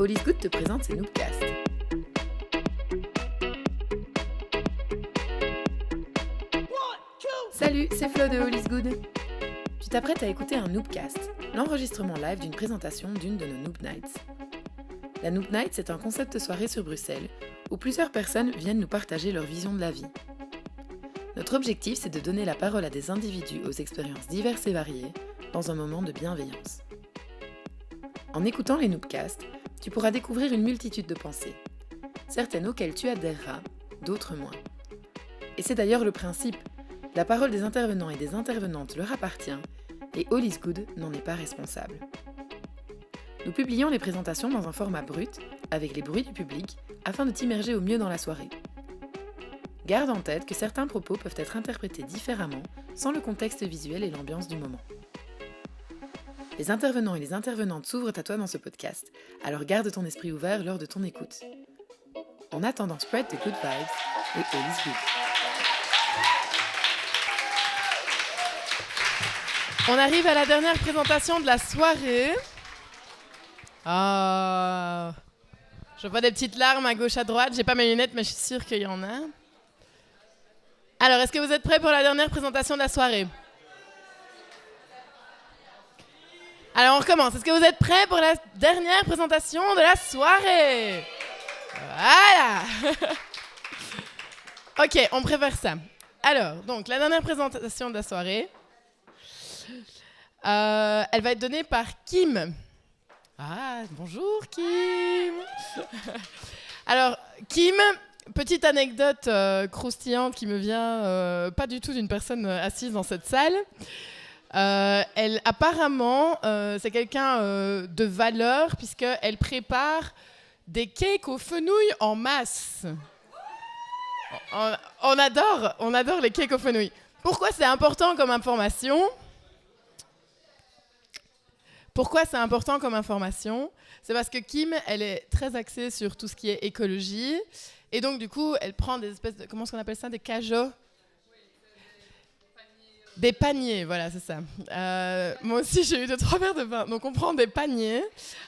All is Good te présente ses Noobcasts. Salut, c'est Flo de All is Good. Tu t'apprêtes à écouter un Noobcast, l'enregistrement live d'une présentation d'une de nos Noob Nights. La Noob Night, c'est un concept de soirée sur Bruxelles où plusieurs personnes viennent nous partager leur vision de la vie. Notre objectif, c'est de donner la parole à des individus aux expériences diverses et variées dans un moment de bienveillance. En écoutant les Noobcasts, tu pourras découvrir une multitude de pensées, certaines auxquelles tu adhéreras, d'autres moins. Et c'est d'ailleurs le principe, la parole des intervenants et des intervenantes leur appartient, et All is Good n'en est pas responsable. Nous publions les présentations dans un format brut, avec les bruits du public, afin de t'immerger au mieux dans la soirée. Garde en tête que certains propos peuvent être interprétés différemment, sans le contexte visuel et l'ambiance du moment. Les intervenants et les intervenantes s'ouvrent à toi dans ce podcast, alors garde ton esprit ouvert lors de ton écoute. En attendant, spread the good vibes et all is good. On arrive à la dernière présentation de la soirée. Je vois des petites larmes à gauche à droite. J'ai pas mes lunettes, mais je suis sûre qu'il y en a. Alors, est-ce que vous êtes prêts pour la dernière présentation de la soirée ? Alors, on recommence. Est-ce que vous êtes prêts pour la dernière présentation de la soirée ? Voilà. Ok, on préfère ça. Alors, donc, la dernière présentation de la soirée, elle va être donnée par Kim. Ah, bonjour Kim. Alors, Kim, petite anecdote croustillante qui me vient pas du tout d'une personne assise dans cette salle. Elle, apparemment, c'est quelqu'un de valeur puisqu'elle prépare des cakes aux fenouilles en masse. On adore les cakes aux fenouilles. Pourquoi c'est important comme information ? C'est parce que Kim, elle est très axée sur tout ce qui est écologie. Et donc, du coup, elle prend des espèces de... Comment est-ce qu'on appelle ça ? Des cajots ? Des paniers, voilà, c'est ça. Moi aussi, j'ai eu 2-3 verres de vin. Donc, on prend des paniers.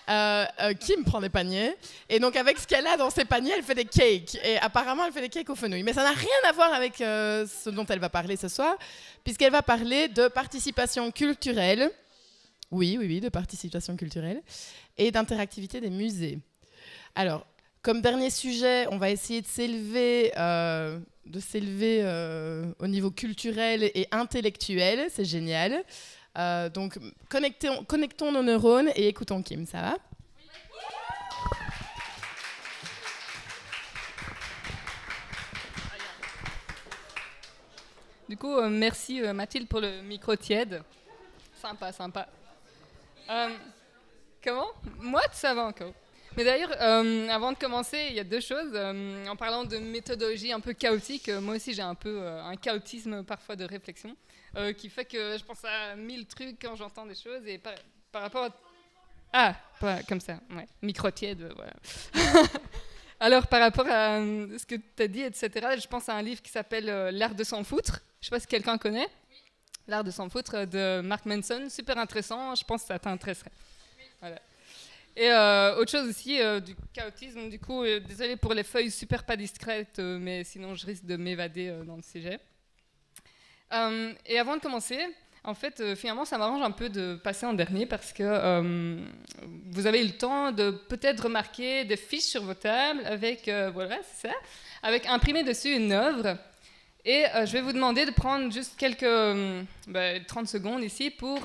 Kim prend des paniers. Et donc, avec ce qu'elle a dans ses paniers, elle fait des cakes. Et apparemment, elle fait des cakes aux fenouilles. Mais ça n'a rien à voir avec ce dont elle va parler ce soir, puisqu'elle va parler de participation culturelle. Oui, de participation culturelle. Et d'interactivité des musées. Alors, comme dernier sujet, on va essayer de s'élever au niveau culturel et intellectuel. C'est génial. Donc, connectons nos neurones et écoutons Kim, ça va ? Du coup, merci Mathilde pour le micro tiède. Sympa. Comment ? Moi, ça va encore. Mais d'ailleurs, avant de commencer, il y a 2 choses. En parlant de méthodologie un peu chaotique, moi aussi j'ai un peu un chaotisme parfois de réflexion qui fait que je pense à 1000 trucs quand j'entends des choses et par rapport à... comme ça, ouais, micro tiède, voilà. Alors, par rapport à ce que tu as dit, etc., je pense à un livre qui s'appelle L'art de s'en foutre. Je ne sais pas si quelqu'un connaît. L'art de s'en foutre de Mark Manson, super intéressant, je pense que ça t'intéresserait. Voilà. Et autre chose aussi, du chaotisme, du coup, désolé pour les feuilles super pas discrètes, mais sinon je risque de m'évader dans le sujet. Et avant de commencer, en fait, finalement, ça m'arrange un peu de passer en dernier parce que vous avez eu le temps de peut-être remarquer des fiches sur vos tables avec, voilà, c'est ça, avec imprimé dessus une œuvre. Et je vais vous demander de prendre juste quelques 30 secondes ici pour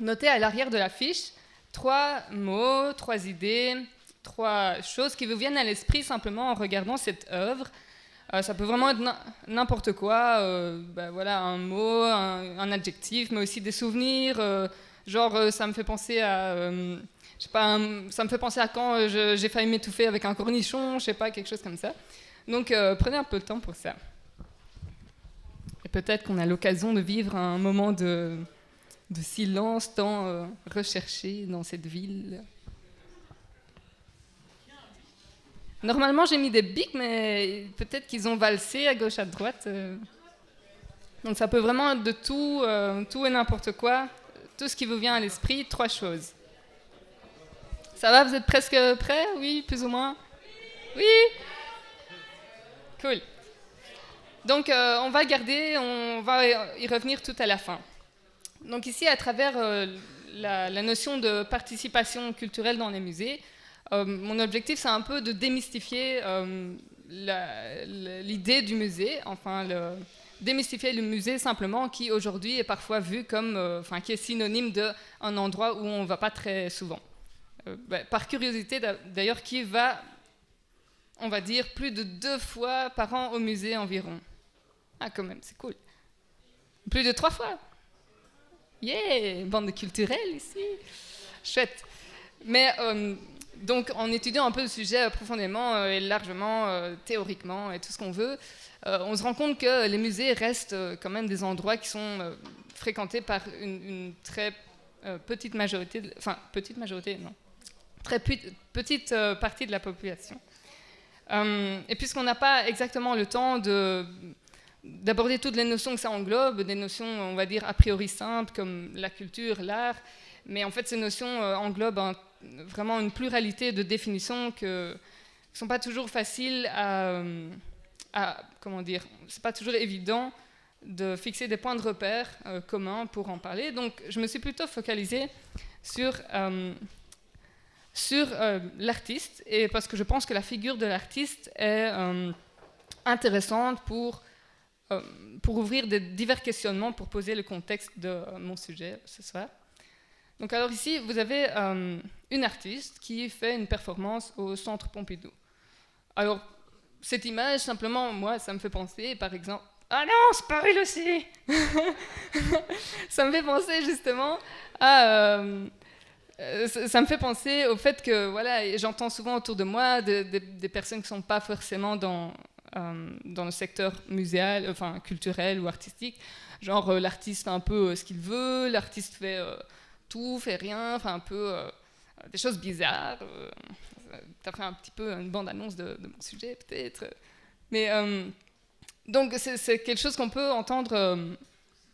noter à l'arrière de la fiche 3 mots, 3 idées, 3 choses qui vous viennent à l'esprit simplement en regardant cette œuvre. Ça peut vraiment être n'importe quoi, voilà, un mot, un adjectif, mais aussi des souvenirs. Ça me fait penser à, ça me fait penser à quand j'ai failli m'étouffer avec un cornichon, je sais pas, quelque chose comme ça. Donc prenez un peu de temps pour ça. Et peut-être qu'on a l'occasion de vivre un moment de silence tant recherché dans cette ville. Normalement, j'ai mis des bics, mais peut-être qu'ils ont valsé à gauche, à droite. Donc ça peut vraiment être de tout et n'importe quoi. tout ce qui vous vient à l'esprit, 3 choses. Ça va, vous êtes presque prêts? Oui, plus ou moins? Oui? Cool. Donc, on va y revenir tout à la fin. Donc ici, à travers la notion de participation culturelle dans les musées, mon objectif, c'est un peu de démystifier l'idée du musée, démystifier le musée simplement, qui aujourd'hui est parfois vu comme, qui est synonyme d'un endroit où on ne va pas très souvent. Par curiosité, d'ailleurs, qui va, on va dire, plus de 2 fois par an au musée environ. Ah, quand même, c'est cool. Plus de 3 fois. Yeah, bande culturelle ici. Chouette. Mais donc, en étudiant un peu le sujet profondément et largement, théoriquement et tout ce qu'on veut, on se rend compte que les musées restent quand même des endroits qui sont fréquentés par une très petite majorité, très petite partie de la population. Et puisqu'on n'a pas exactement le temps d'aborder toutes les notions que ça englobe, des notions, on va dire, a priori simples, comme la culture, l'art, mais en fait, ces notions englobent vraiment une pluralité de définitions qui ne sont pas toujours faciles comment dire, c'est pas toujours évident de fixer des points de repère communs pour en parler. Donc, je me suis plutôt focalisée sur l'artiste, et parce que je pense que la figure de l'artiste est intéressante pour ouvrir des divers questionnements, pour poser le contexte de mon sujet ce soir. Donc alors ici, vous avez une artiste qui fait une performance au Centre Pompidou. Alors, cette image, simplement, moi, ça me fait penser, par exemple... Ah non, c'est pas elle aussi. Ça me fait penser justement à... ça me fait penser au fait que, voilà, j'entends souvent autour de moi des personnes qui ne sont pas forcément dans le secteur muséal, culturel ou artistique. Genre, l'artiste fait un peu ce qu'il veut, l'artiste fait tout, fait rien, fait un peu des choses bizarres. Tu as fait un petit peu une bande-annonce de mon sujet, peut-être. Mais, donc, c'est quelque chose qu'on peut entendre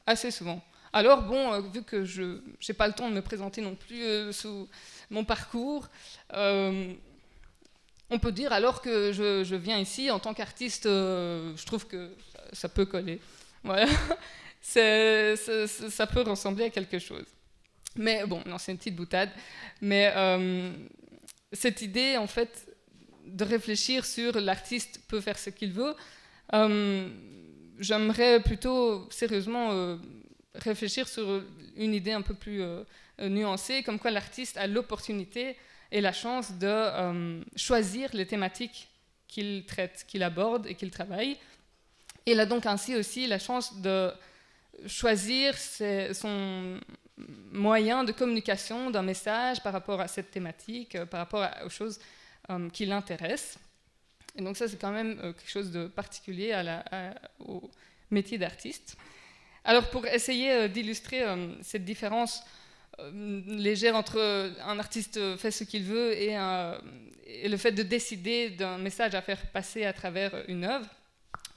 assez souvent. Alors, bon, vu que je n'ai pas le temps de me présenter non plus sous mon parcours, on peut dire alors que je viens ici en tant qu'artiste, je trouve que ça peut coller. Voilà. Ça peut ressembler à quelque chose. Mais bon, non, c'est une petite boutade. Mais cette idée, en fait, de réfléchir sur l'artiste peut faire ce qu'il veut, j'aimerais plutôt sérieusement réfléchir sur une idée un peu plus nuancée, comme quoi l'artiste a l'opportunité et la chance de choisir les thématiques qu'il traite, qu'il aborde et qu'il travaille. Et il a donc ainsi aussi la chance de choisir son moyen de communication d'un message par rapport à cette thématique, par rapport aux choses qui l'intéressent. Et donc ça, c'est quand même quelque chose de particulier au métier d'artiste. Alors pour essayer d'illustrer cette différence légère entre un artiste fait ce qu'il veut et le fait de décider d'un message à faire passer à travers une œuvre,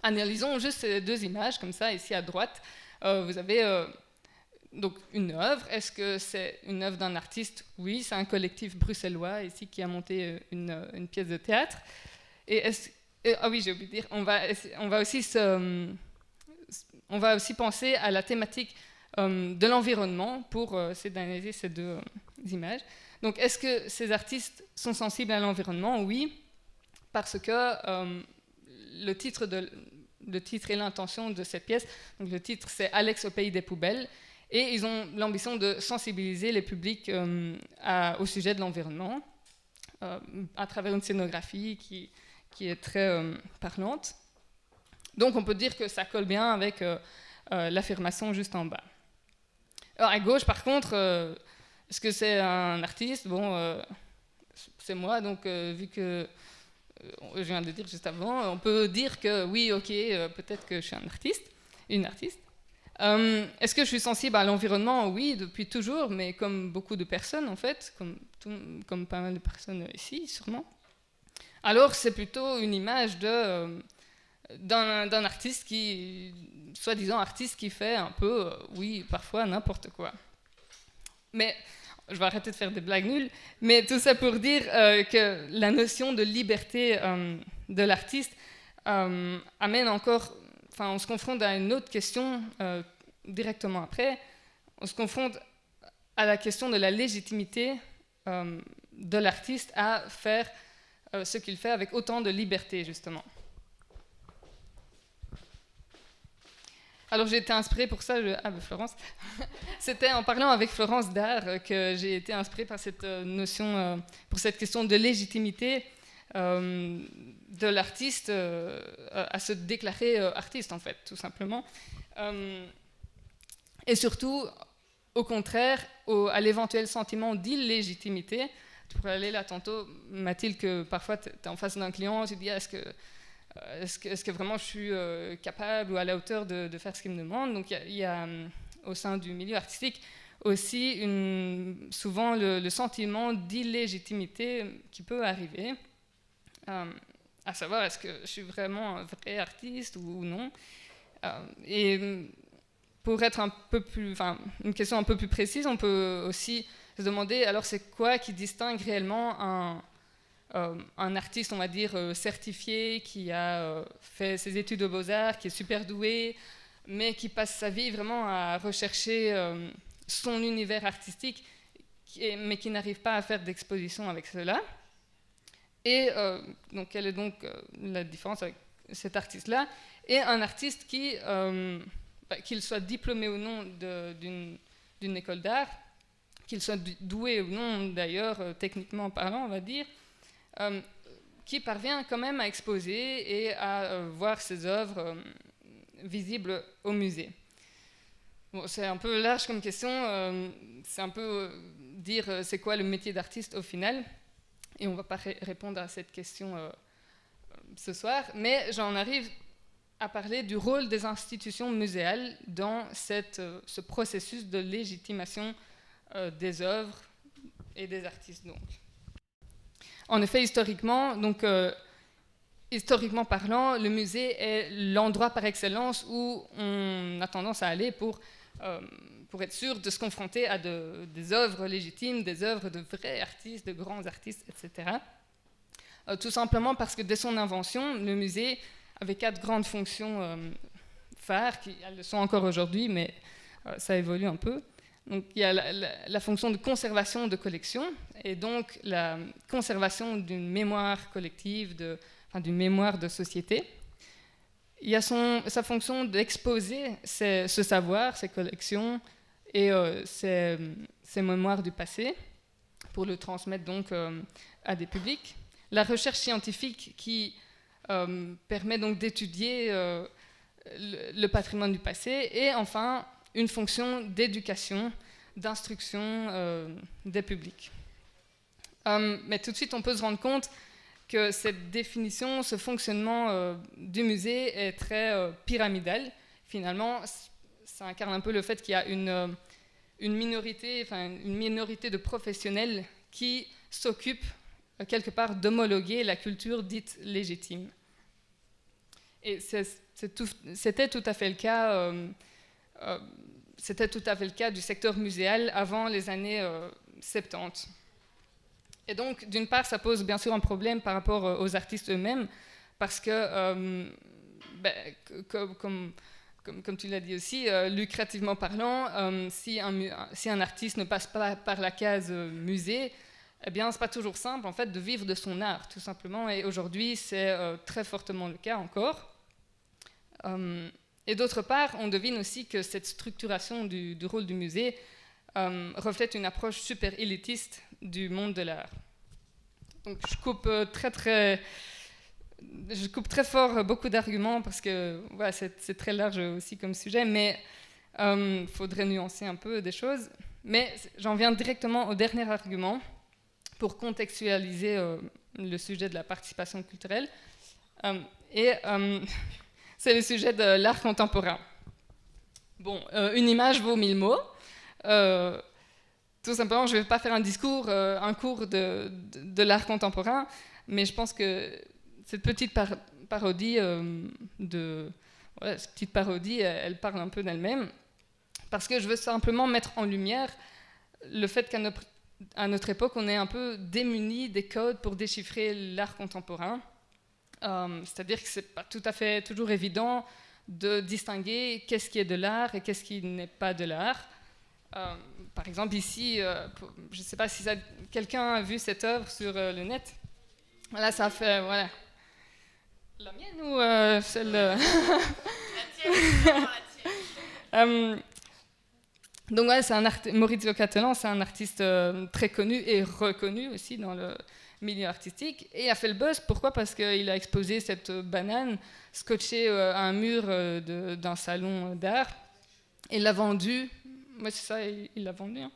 analysons juste ces 2 images, comme ça, ici à droite. Vous avez donc une œuvre. Est-ce que c'est une œuvre d'un artiste? Oui, c'est un collectif bruxellois ici qui a monté une pièce de théâtre. Ah oui, j'ai oublié de dire, on va aussi penser à la thématique de l'environnement pour analyser ces 2 images. Donc, est-ce que ces artistes sont sensibles à l'environnement? Oui, parce que le titre et l'intention de cette pièce, donc le titre c'est Alex au pays des poubelles, et ils ont l'ambition de sensibiliser les publics au sujet de l'environnement à travers une scénographie qui est très parlante. Donc on peut dire que ça colle bien avec l'affirmation juste en bas. Alors à gauche, par contre, est-ce que c'est un artiste? Bon, c'est moi, donc vu que je viens de dire juste avant, on peut dire que oui, ok, peut-être que je suis une artiste. Est-ce que je suis sensible à l'environnement? Oui, depuis toujours, mais comme beaucoup de personnes, en fait, comme pas mal de personnes ici, sûrement. Alors, c'est plutôt une image d'un artiste soi-disant artiste qui fait un peu, oui, parfois n'importe quoi. Mais je vais arrêter de faire des blagues nulles, mais tout ça pour dire que la notion de liberté de l'artiste amène encore... Enfin, on se confronte à une autre question directement après. On se confronte à la question de la légitimité de l'artiste à faire ce qu'il fait avec autant de liberté, justement. Alors j'ai été inspirée pour ça, Florence. C'était en parlant avec Florence d'art que j'ai été inspirée par cette notion, pour cette question de légitimité de l'artiste à se déclarer artiste, en fait, tout simplement. Et surtout, au contraire, à l'éventuel sentiment d'illégitimité. Tu pourrais aller là tantôt, Mathilde, que parfois tu es en face d'un client, tu te dis est-ce que vraiment je suis capable ou à la hauteur de faire ce qu'il me demande. Donc il y a au sein du milieu artistique aussi souvent le sentiment d'illégitimité qui peut arriver, à savoir est-ce que je suis vraiment un vrai artiste ou non. Et pour être une question un peu plus précise, on peut aussi se demander alors c'est quoi qui distingue réellement un artiste, on va dire, certifié, qui a fait ses études de beaux-arts, qui est super doué, mais qui passe sa vie vraiment à rechercher son univers artistique, mais qui n'arrive pas à faire d'exposition avec cela. Et donc, quelle est donc la différence avec cet artiste-là et un artiste qui, qu'il soit diplômé ou non d'une école d'art, qu'il soit doué ou non d'ailleurs, techniquement parlant, on va dire, qui parvient quand même à exposer et à voir ses œuvres visibles au musée. Bon, c'est un peu large comme question, c'est un peu dire c'est quoi le métier d'artiste au final, et on ne va pas répondre à cette question ce soir, mais j'en arrive à parler du rôle des institutions muséales dans ce processus de légitimation des œuvres et des artistes. Donc. En effet, historiquement parlant, le musée est l'endroit par excellence où on a tendance à aller pour être sûr de se confronter à des œuvres légitimes, des œuvres de vrais artistes, de grands artistes, etc. Tout simplement parce que dès son invention, le musée avait 4 grandes fonctions phares, elles le sont encore aujourd'hui, mais ça évolue un peu. Donc, il y a la fonction de conservation de collection, et donc la conservation d'une mémoire collective, d'une mémoire de société. Il y a sa fonction d'exposer ce savoir, ces collections et ces mémoires du passé, pour le transmettre donc à des publics. La recherche scientifique qui permet donc d'étudier le patrimoine du passé, et enfin une fonction d'éducation, d'instruction des publics. Mais tout de suite, on peut se rendre compte que cette définition, ce fonctionnement du musée est très pyramidal. Finalement, ça incarne un peu le fait qu'il y a une minorité de professionnels qui s'occupent quelque part d'homologuer la culture dite légitime. Et c'était tout à fait le cas. C'était tout à fait le cas du secteur muséal avant les années 70. Et donc, d'une part, ça pose bien sûr un problème par rapport aux artistes eux-mêmes, parce que, comme tu l'as dit aussi, lucrativement parlant, si un artiste ne passe pas par la case musée, eh bien, c'est pas toujours simple en fait de vivre de son art, tout simplement. Et aujourd'hui, c'est très fortement le cas encore. Et d'autre part, on devine aussi que cette structuration du rôle du musée reflète une approche super élitiste du monde de l'art. Donc je coupe très fort beaucoup d'arguments parce que voilà, c'est très large aussi comme sujet, mais il faudrait nuancer un peu des choses. Mais j'en viens directement au dernier argument pour contextualiser le sujet de la participation culturelle. C'est le sujet de l'art contemporain. Bon, une image vaut 1000 mots. Tout simplement, je ne vais pas faire un cours de l'art contemporain, mais je pense que cette petite parodie, elle parle un peu d'elle-même, parce que je veux simplement mettre en lumière le fait qu'à notre époque, on est un peu démuni des codes pour déchiffrer l'art contemporain. C'est-à-dire que ce n'est pas tout à fait toujours évident de distinguer qu'est-ce qui est de l'art et qu'est-ce qui n'est pas de l'art. Par exemple, ici, je ne sais pas si quelqu'un a vu cette œuvre sur le net. Voilà, ça fait... Voilà. La mienne ou celle... La tienne. Donc ouais, Maurizio Cattelan, c'est un artiste très connu et reconnu aussi dans le milieu artistique, et il a fait le buzz. Pourquoi ? Parce qu'il a exposé cette banane scotchée à un mur d'un salon d'art, et il l'a vendue, ouais, c'est ça, il l'a vendue, hein.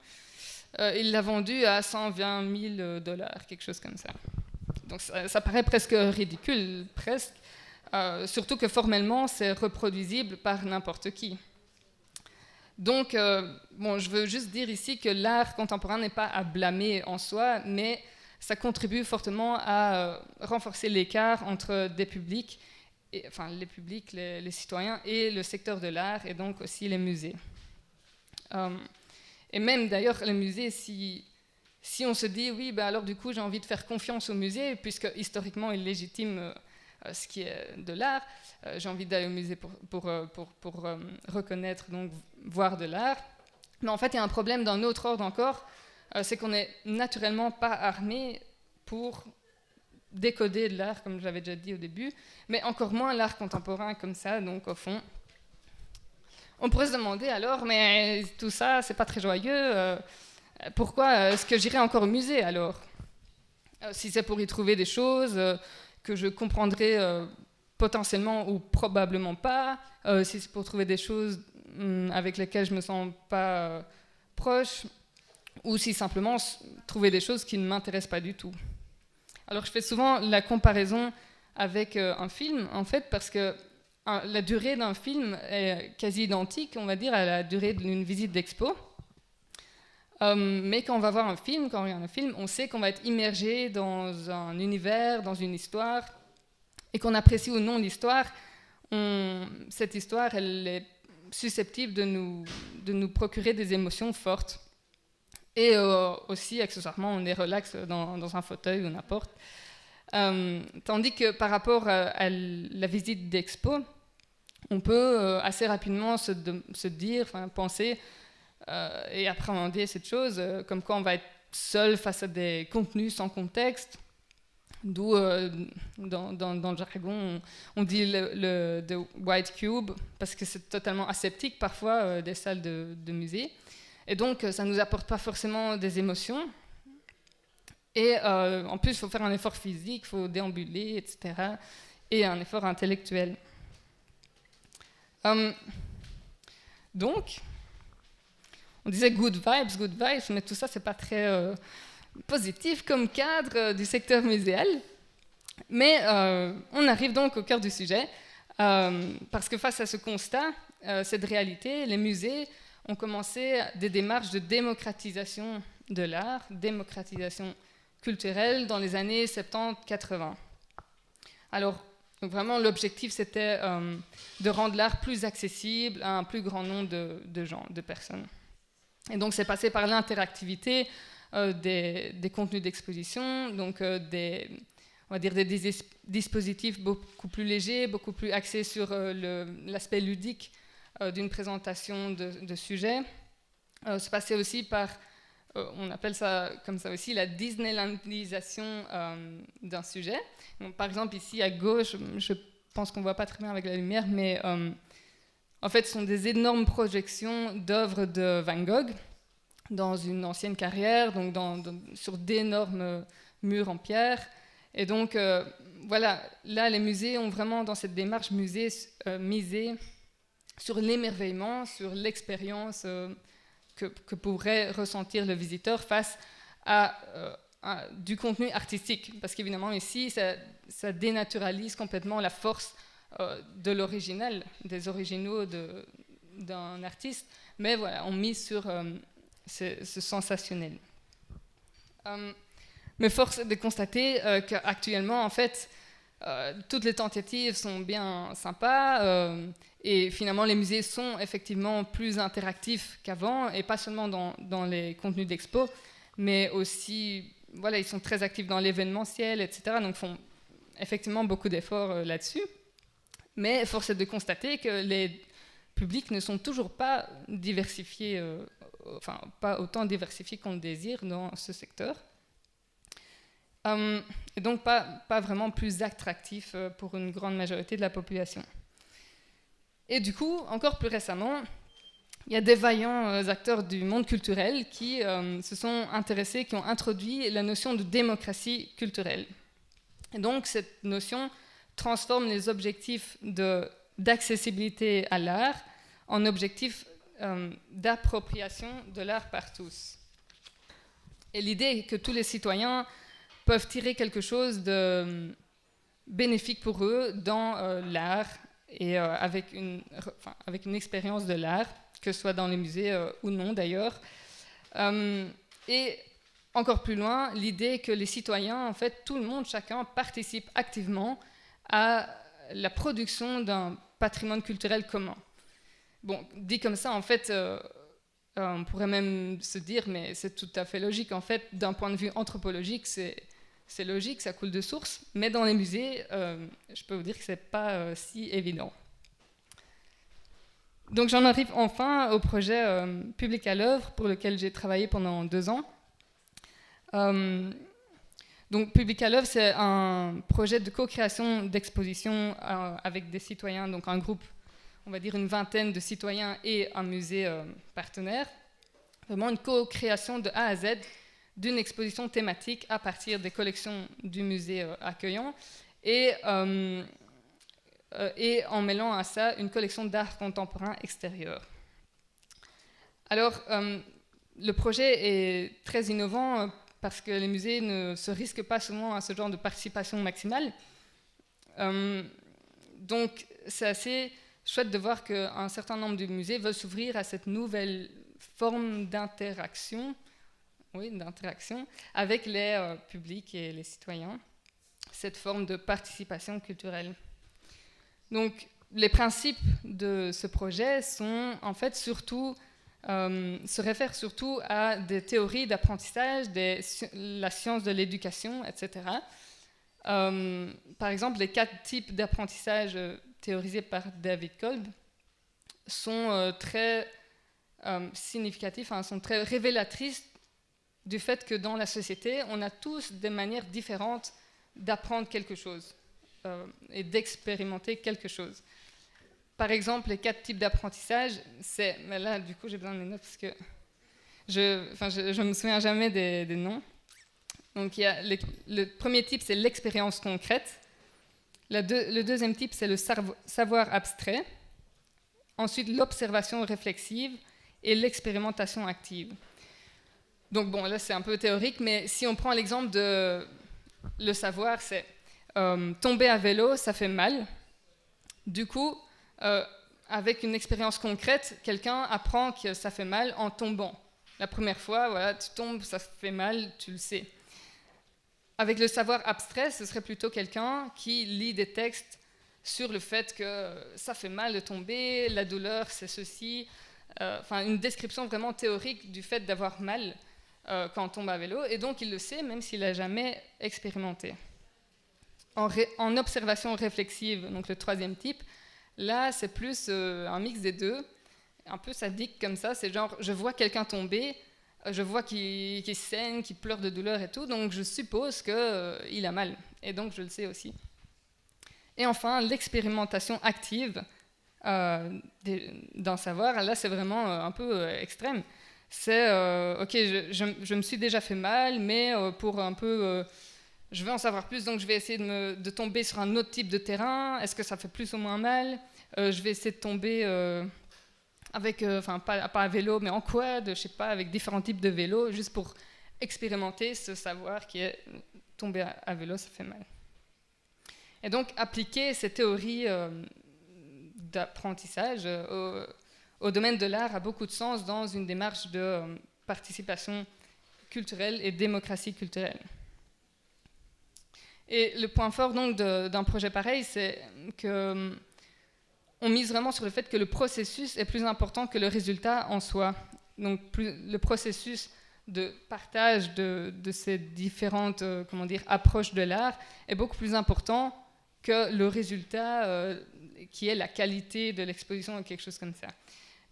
Il l'a vendue à $120 000, quelque chose comme ça. Donc ça paraît presque ridicule, presque, surtout que formellement c'est reproduisible par n'importe qui. Donc, je veux juste dire ici que l'art contemporain n'est pas à blâmer en soi, mais ça contribue fortement à renforcer l'écart entre des publics, les publics, les citoyens, et le secteur de l'art, et donc aussi les musées. Et même d'ailleurs, les musées, si on se dit, oui, alors du coup, j'ai envie de faire confiance au musée, puisque historiquement, il légitime ce qui est de l'art, j'ai envie d'aller au musée pour reconnaître, donc voir de l'art. Mais en fait, il y a un problème d'un autre ordre encore, c'est qu'on n'est naturellement pas armé pour décoder de l'art, comme je l'avais déjà dit au début, mais encore moins l'art contemporain comme ça, donc au fond. On pourrait se demander alors, mais tout ça, c'est pas très joyeux, pourquoi est-ce que j'irais encore au musée alors ? Si c'est pour y trouver des choses que je comprendrais potentiellement ou probablement pas, si c'est pour trouver des choses avec lesquelles je me sens pas proche, ou si simplement trouver des choses qui ne m'intéressent pas du tout. Alors je fais souvent la comparaison avec un film, en fait, parce que la durée d'un film est quasi identique, on va dire, à la durée d'une visite d'expo. Mais quand on va voir un film, quand on regarde un film, on sait qu'on va être immergé dans un univers, dans une histoire, et qu'on apprécie ou non l'histoire, cette histoire, elle est susceptible de nous procurer des émotions fortes. Et aussi, accessoirement, on est relax dans un fauteuil ou n'importe. Tandis que par rapport à la visite d'expo, on peut assez rapidement se dire, penser et appréhender cette chose, comme quoi on va être seul face à des contenus sans contexte, d'où dans le jargon on dit le white cube, parce que c'est totalement aseptique parfois des salles de musée, et donc ça ne nous apporte pas forcément des émotions, et en plus il faut faire un effort physique, il faut déambuler, etc., et un effort intellectuel. Donc on disait good vibes, mais tout ça c'est pas très positif comme cadre du secteur muséal. Mais on arrive donc au cœur du sujet, parce que face à ce constat, cette réalité, les musées ont commencé des démarches de démocratisation de l'art, démocratisation culturelle dans les années 70-80. Alors, donc vraiment, l'objectif, c'était de rendre l'art plus accessible à un plus grand nombre de gens, de personnes. Et donc, c'est passé par l'interactivité des contenus d'exposition, donc on va dire des dispositifs beaucoup plus légers, beaucoup plus axés sur l'aspect ludique d'une présentation de sujets. C'est passé aussi par, on appelle ça comme ça aussi, la Disneylandisation d'un sujet. Donc, par exemple, ici à gauche, je pense qu'on ne voit pas très bien avec la lumière, mais en fait, ce sont des énormes projections d'œuvres de Van Gogh dans une ancienne carrière, donc sur d'énormes murs en pierre. Et donc, voilà, là, les musées ont vraiment, dans cette démarche misé sur l'émerveillement, sur l'expérience que pourrait ressentir le visiteur face à du contenu artistique. Parce qu'évidemment, ici, ça dénaturalise complètement la force de l'original, des originaux d'un artiste. Mais voilà, on mise sur ce sensationnel. Mais force est de constater qu'actuellement, en fait, toutes les tentatives sont bien sympas, et finalement les musées sont effectivement plus interactifs qu'avant, et pas seulement dans les contenus d'expo, mais aussi, voilà, ils sont très actifs dans l'événementiel, etc. Donc font effectivement beaucoup d'efforts là-dessus. Mais force est de constater que les publics ne sont toujours pas diversifiés, enfin pas autant diversifiés qu'on le désire dans ce secteur. Et donc pas vraiment plus attractif pour une grande majorité de la population. Et du coup, encore plus récemment, il y a des vaillants acteurs du monde culturel qui se sont intéressés, qui ont introduit la notion de démocratie culturelle. Et donc cette notion transforme les objectifs d'accessibilité à l'art en objectifs d'appropriation de l'art par tous. Et l'idée est que tous les citoyens peuvent tirer quelque chose de bénéfique pour eux dans l'art et avec une expérience de l'art, que ce soit dans les musées ou non d'ailleurs. Et encore plus loin, l'idée que les citoyens, en fait, tout le monde, chacun, participe activement à la production d'un patrimoine culturel commun. Bon, dit comme ça, en fait, on pourrait même se dire, mais c'est tout à fait logique, en fait, d'un point de vue anthropologique, c'est logique, ça coule de source, mais dans les musées, je peux vous dire que ce n'est pas si évident. Donc j'en arrive enfin au projet Public à l'œuvre, pour lequel j'ai travaillé pendant 2 ans. Donc Public à l'œuvre, c'est un projet de co-création d'expositions avec des citoyens, donc un groupe, on va dire une vingtaine de citoyens et un musée partenaire. Vraiment une co-création de A à Z d'une exposition thématique à partir des collections du musée accueillant et en mêlant à ça une collection d'art contemporain extérieur. Alors, le projet est très innovant parce que les musées ne se risquent pas souvent à ce genre de participation maximale. Donc, c'est assez chouette de voir qu'un certain nombre de musées veulent s'ouvrir à cette nouvelle forme d'interaction, avec les publics et les citoyens, cette forme de participation culturelle. Donc, les principes de ce projet sont en fait surtout, se réfèrent surtout à des théories d'apprentissage, la science de l'éducation, etc. Par exemple, les 4 types d'apprentissage théorisés par David Kolb sont très significatifs, sont très révélatrices du fait que dans la société, on a tous des manières différentes d'apprendre quelque chose et d'expérimenter quelque chose. Par exemple, les 4 types d'apprentissage, mais là, du coup, j'ai besoin de mes notes parce que je me souviens jamais des noms. Donc, il y a le premier type, c'est l'expérience concrète. Le deuxième type, c'est le savoir abstrait. Ensuite, l'observation réflexive et l'expérimentation active. Donc bon, là c'est un peu théorique, mais si on prend l'exemple de le savoir, c'est tomber à vélo, ça fait mal. Du coup, avec une expérience concrète, quelqu'un apprend que ça fait mal en tombant. La première fois, voilà, tu tombes, ça fait mal, tu le sais. Avec le savoir abstrait, ce serait plutôt quelqu'un qui lit des textes sur le fait que ça fait mal de tomber, la douleur c'est ceci, une description vraiment théorique du fait d'avoir mal quand on tombe à vélo, et donc il le sait même s'il n'a jamais expérimenté. En observation réflexive, donc le troisième type, là c'est plus un mix des deux, un peu sadique comme ça, c'est genre je vois quelqu'un tomber, je vois qu'il saigne, qu'il pleure de douleur et tout, donc je suppose qu'il a mal, et donc je le sais aussi. Et enfin, l'expérimentation active d'un savoir, là c'est vraiment un peu extrême. C'est, ok, je me suis déjà fait mal, mais pour un peu, je veux en savoir plus, donc je vais essayer de tomber sur un autre type de terrain. Est-ce que ça fait plus ou moins mal? Je vais essayer de tomber avec, pas à vélo, mais en quad, je sais pas, avec différents types de vélos, juste pour expérimenter ce savoir qui est tomber à vélo, ça fait mal. Et donc, appliquer ces théories d'apprentissage au domaine de l'art a beaucoup de sens dans une démarche de participation culturelle et démocratie culturelle. Et le point fort donc d'un projet pareil, c'est que on mise vraiment sur le fait que le processus est plus important que le résultat en soi. Donc le processus de partage de ces différentes approches de l'art est beaucoup plus important que le résultat qui est la qualité de l'exposition ou quelque chose comme ça.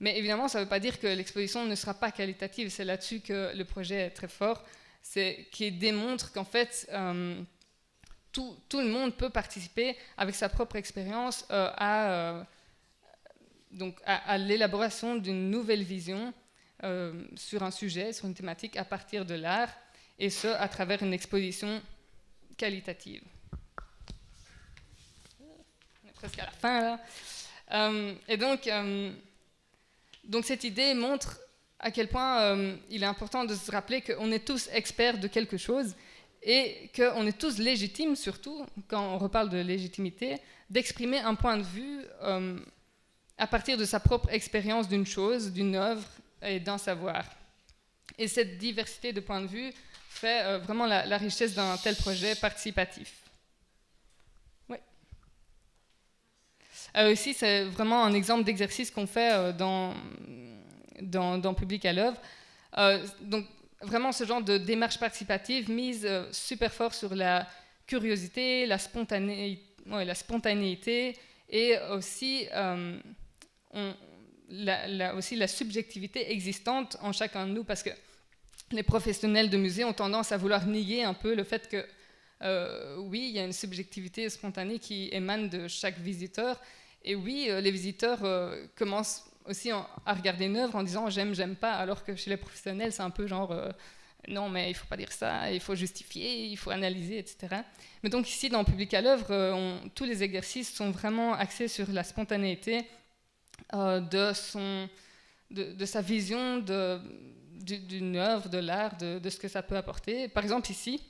Mais évidemment, ça ne veut pas dire que l'exposition ne sera pas qualitative. C'est là-dessus que le projet est très fort. C'est qu'il démontre qu'en fait, tout le monde peut participer avec sa propre expérience à l'élaboration d'une nouvelle vision sur un sujet, sur une thématique à partir de l'art, et ce, à travers une exposition qualitative. On est presque à la fin, là. Et donc cette idée montre à quel point il est important de se rappeler qu'on est tous experts de quelque chose et qu'on est tous légitimes, surtout, quand on reparle de légitimité, d'exprimer un point de vue à partir de sa propre expérience d'une chose, d'une œuvre et d'un savoir. Et cette diversité de points de vue fait vraiment la richesse d'un tel projet participatif. Ouais. Ici, c'est vraiment un exemple d'exercice qu'on fait dans Public à l'œuvre. Donc, vraiment ce genre de démarche participative mise super fort sur la curiosité, la spontanéité et aussi la subjectivité existante en chacun de nous, parce que les professionnels de musée ont tendance à vouloir nier un peu le fait que oui, il y a une subjectivité spontanée qui émane de chaque visiteur, et oui, les visiteurs commencent aussi à regarder une œuvre en disant j'aime pas, alors que chez les professionnels c'est un peu genre non mais il faut pas dire ça, il faut justifier, il faut analyser, etc. Mais donc ici dans Public à l'œuvre, tous les exercices sont vraiment axés sur la spontanéité de sa vision d'une œuvre, de l'art, de ce que ça peut apporter. Par exemple ici,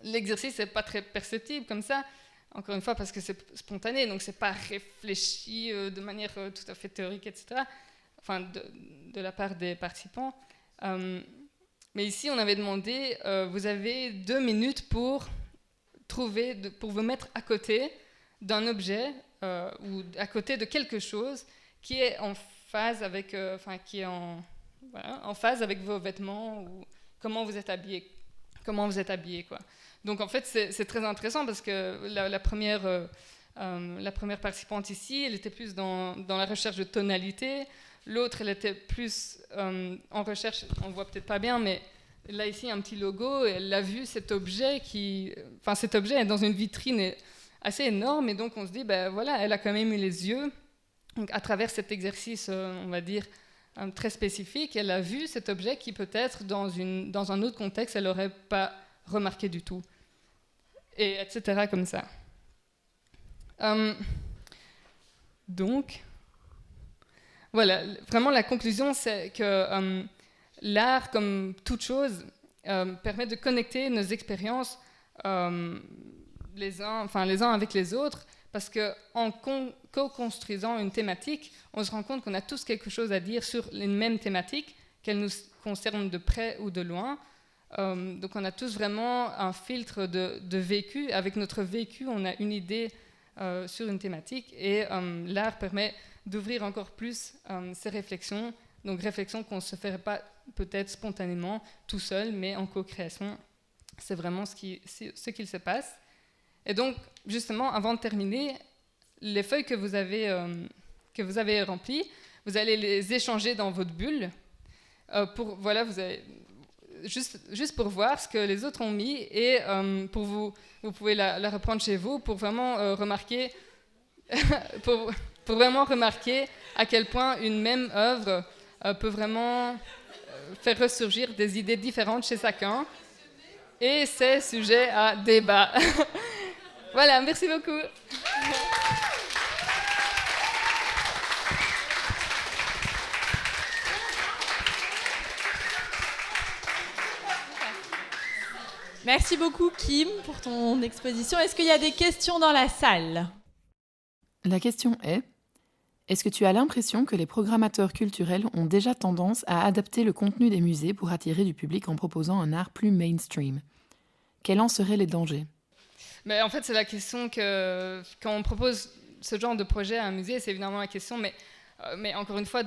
l'exercice n'est pas très perceptible comme ça, encore une fois parce que c'est spontané, donc c'est pas réfléchi de manière tout à fait théorique, etc. Enfin, de la part des participants. Mais ici, on avait demandé, vous avez 2 minutes pour vous mettre à côté d'un objet ou à côté de quelque chose qui est en phase avec, en phase avec vos vêtements ou comment vous êtes habillé, quoi. Donc en fait, c'est très intéressant parce que la première participante ici, elle était plus dans la recherche de tonalité. L'autre, elle était plus en recherche, on ne voit peut-être pas bien, mais là ici, un petit logo, et elle a vu cet objet cet objet est dans une vitrine assez énorme, et donc on se dit, ben voilà, elle a quand même eu les yeux. Donc à travers cet exercice, on va dire, très spécifique, elle a vu cet objet qui peut-être dans un autre contexte, elle n'aurait pas remarqué du tout. Et etc. comme ça. Donc, voilà, vraiment la conclusion, c'est que l'art, comme toute chose, permet de connecter nos expériences les uns avec les autres, parce qu'en co-construisant une thématique, on se rend compte qu'on a tous quelque chose à dire sur les mêmes thématiques, qu'elles nous concernent de près ou de loin. Donc on a tous vraiment un filtre de vécu. Avec notre vécu, on a une idée sur une thématique, et l'art permet d'ouvrir encore plus ces réflexions, donc réflexions qu'on ne se ferait pas peut-être spontanément tout seul, mais en co-création. C'est vraiment ce qu'il se passe. Et donc, justement, avant de terminer, les feuilles que vous avez remplies, vous allez les échanger dans votre bulle. Vous avez juste pour voir ce que les autres ont mis, et vous pouvez la reprendre chez vous pour vraiment remarquer pour vraiment remarquer à quel point une même œuvre peut vraiment faire ressurgir des idées différentes chez chacun, et c'est sujet à débat. Voilà, merci beaucoup. Merci beaucoup Kim pour ton exposition. Est-ce qu'il y a des questions dans la salle ? La question est: est-ce que tu as l'impression que les programmateurs culturels ont déjà tendance à adapter le contenu des musées pour attirer du public en proposant un art plus mainstream ? Quels en seraient les dangers ? Mais en fait, c'est la question que, quand on propose ce genre de projet à un musée, c'est évidemment la question, mais encore une fois,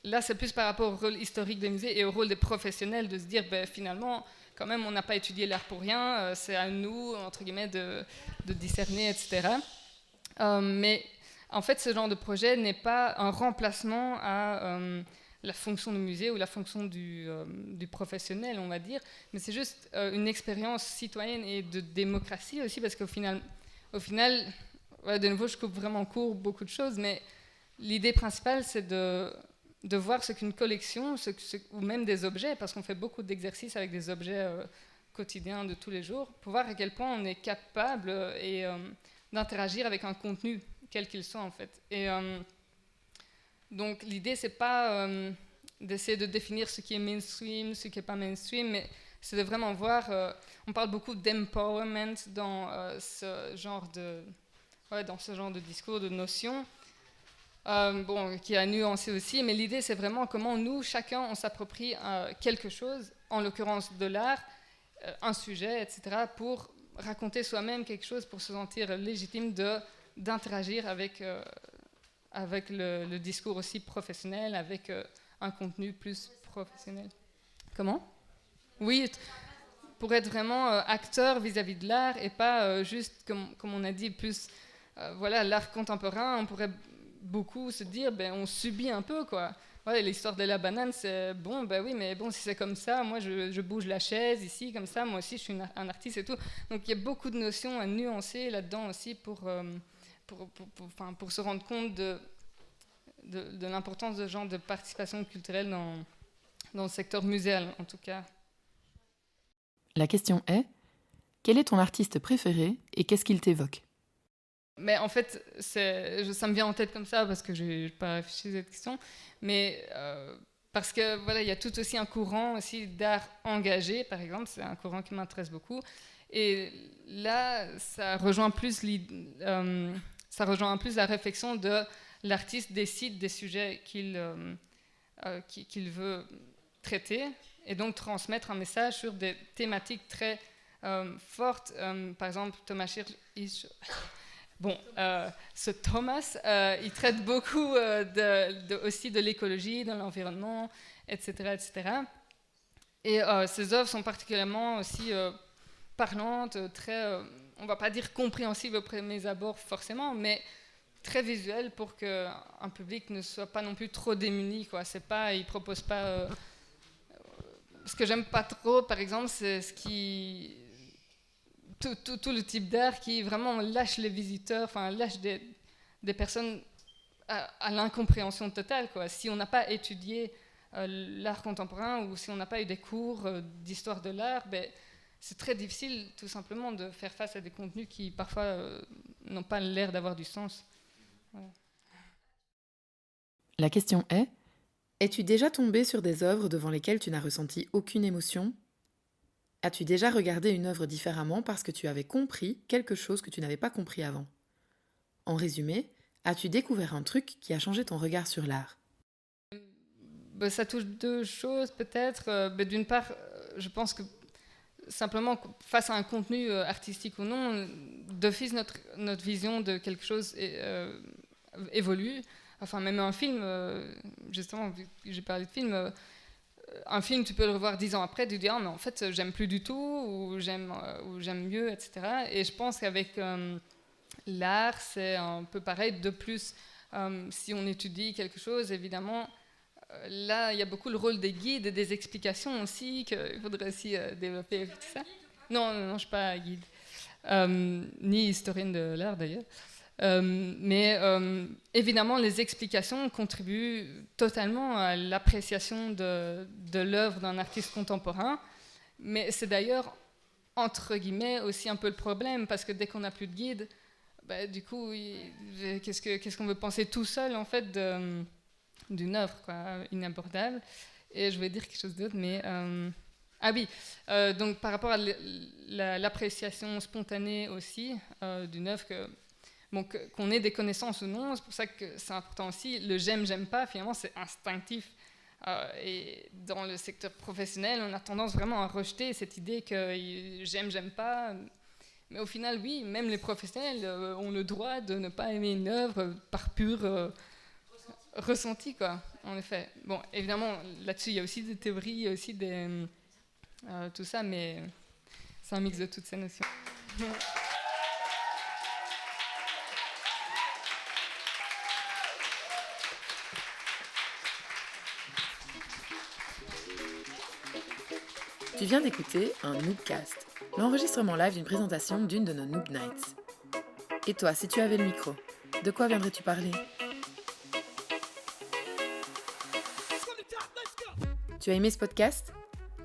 là, c'est plus par rapport au rôle historique des musées et au rôle des professionnels de se dire, finalement, quand même, on n'a pas étudié l'art pour rien, c'est à nous, entre guillemets, de discerner, etc. Mais en fait, ce genre de projet n'est pas un remplacement à la fonction du musée ou la fonction du professionnel, on va dire, mais c'est juste une expérience citoyenne et de démocratie aussi, parce qu'au final, de nouveau, je coupe vraiment court beaucoup de choses, mais l'idée principale, c'est de voir ce qu'une collection, ou même des objets, parce qu'on fait beaucoup d'exercices avec des objets quotidiens de tous les jours, pour voir à quel point on est capable d'interagir avec un contenu, quel qu'il soit en fait. Et donc l'idée, c'est pas d'essayer de définir ce qui est mainstream, ce qui n'est pas mainstream, mais c'est de vraiment voir, on parle beaucoup d'empowerment dans ce genre de discours, de notions, qui a nuancé aussi, mais l'idée c'est vraiment comment nous, chacun, on s'approprie quelque chose, en l'occurrence de l'art, un sujet, etc., pour raconter soi-même quelque chose, pour se sentir légitime d'interagir avec le discours aussi professionnel, avec un contenu plus professionnel. Comment ? Oui, pour être vraiment acteur vis-à-vis de l'art et pas juste, comme on a dit, plus l'art contemporain, on pourrait beaucoup se dire, on subit un peu, quoi. Ouais, l'histoire de la banane, c'est bon, oui, mais bon, si c'est comme ça, moi je bouge la chaise ici, comme ça, moi aussi je suis un artiste et tout. Donc il y a beaucoup de notions à nuancer là-dedans aussi pour se rendre compte de l'importance de ce genre de participation culturelle dans le secteur muséal, en tout cas. La question est, quel est ton artiste préféré et qu'est-ce qu'il t'évoque ? Mais en fait, ça me vient en tête comme ça parce que je n'ai pas réfléchi à cette question, mais parce que voilà, il y a tout aussi un courant aussi d'art engagé, par exemple, c'est un courant qui m'intéresse beaucoup. Et là, ça rejoint plus la réflexion de l'artiste décide des sujets qu'il veut traiter et donc transmettre un message sur des thématiques très fortes. Par exemple, Thomas Hirsch. Bon, ce Thomas, il traite beaucoup aussi de l'écologie, de l'environnement, etc., etc. Et ses œuvres sont particulièrement aussi parlantes, très, on ne va pas dire compréhensibles au premier abord forcément, mais très visuelles pour qu'un public ne soit pas non plus trop démuni, quoi. C'est pas, il ne propose pas... ce que j'aime pas trop, par exemple, c'est tout le type d'art qui vraiment lâche les visiteurs, enfin lâche des personnes à l'incompréhension totale, quoi. Si on n'a pas étudié l'art contemporain ou si on n'a pas eu des cours d'histoire de l'art, c'est très difficile tout simplement de faire face à des contenus qui parfois n'ont pas l'air d'avoir du sens. Voilà. La question est, es-tu déjà tombé sur des œuvres devant lesquelles tu n'as ressenti aucune émotion ? As-tu déjà regardé une œuvre différemment parce que tu avais compris quelque chose que tu n'avais pas compris avant ? En résumé, as-tu découvert un truc qui a changé ton regard sur l'art ? Ça touche deux choses peut-être. D'une part, je pense que simplement face à un contenu artistique ou non, d'office notre vision de quelque chose évolue. Enfin, même un film, justement, vu que j'ai parlé de film, un film, tu peux le revoir 10 ans après, tu te dis, mais en fait, j'aime plus du tout, ou j'aime mieux, etc. Et je pense qu'avec l'art, c'est un peu pareil. De plus, si on étudie quelque chose, évidemment, là, il y a beaucoup le rôle des guides et des explications aussi, qu'il faudrait aussi développer. Tout ça. Non, je ne suis pas guide, ni historienne de l'art d'ailleurs. Mais évidemment, les explications contribuent totalement à l'appréciation de l'œuvre d'un artiste contemporain. Mais c'est d'ailleurs, entre guillemets, aussi un peu le problème, parce que dès qu'on n'a plus de guide, du coup, qu'est-ce qu'on veut penser tout seul, en fait, d'une œuvre, quoi, inabordable. Et je vais dire quelque chose d'autre, mais... Ah oui, donc par rapport à l'appréciation spontanée aussi d'une œuvre qu'on ait des connaissances ou non, c'est pour ça que c'est important aussi. Le j'aime pas, finalement, c'est instinctif. Et dans le secteur professionnel, on a tendance vraiment à rejeter cette idée que j'aime pas. Mais au final, oui, même les professionnels ont le droit de ne pas aimer une œuvre par pur ressenti, quoi, en effet. Bon, évidemment, là-dessus, il y a aussi des théories, il y a aussi tout ça, mais c'est un mix de toutes ces notions. Tu viens d'écouter un Noobcast, l'enregistrement live d'une présentation d'une de nos Noob Nights. Et toi, si tu avais le micro, de quoi viendrais-tu parler ? Tu as aimé ce podcast ?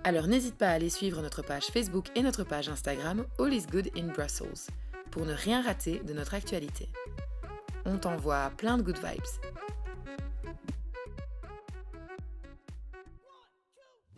Alors n'hésite pas à aller suivre notre page Facebook et notre page Instagram All is Good in Brussels pour ne rien rater de notre actualité. On t'envoie plein de good vibes.